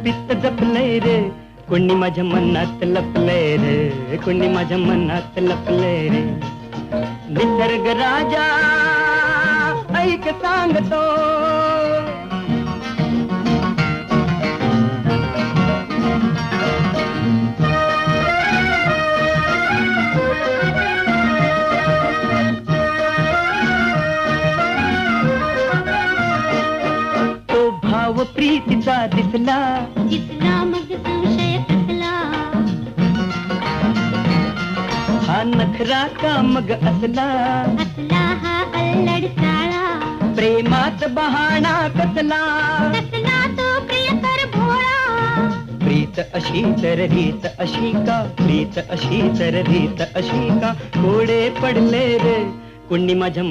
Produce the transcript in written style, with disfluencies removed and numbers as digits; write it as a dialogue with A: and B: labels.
A: गुपित जपलंय रे, कोणी माझ्या मनात लपलंय रे, कोणी माझ्या मनात लपलंय रे. निसर्ग राजा ऐक सांगतो, तो भाव प्रीतीचा दिसला,
B: दिसला मग संशय कसला.
A: हा नखरा का मग असला,
B: असला हा अल्लड साळा.
A: प्रेमात बहाणा कसला,
B: कसला तो प्रियकर भोळा.
A: प्रीत अशी तर रीत अशी का, प्रीत अशी तर रीत अशी का, कोडे पडले रे, कोणी माझ्या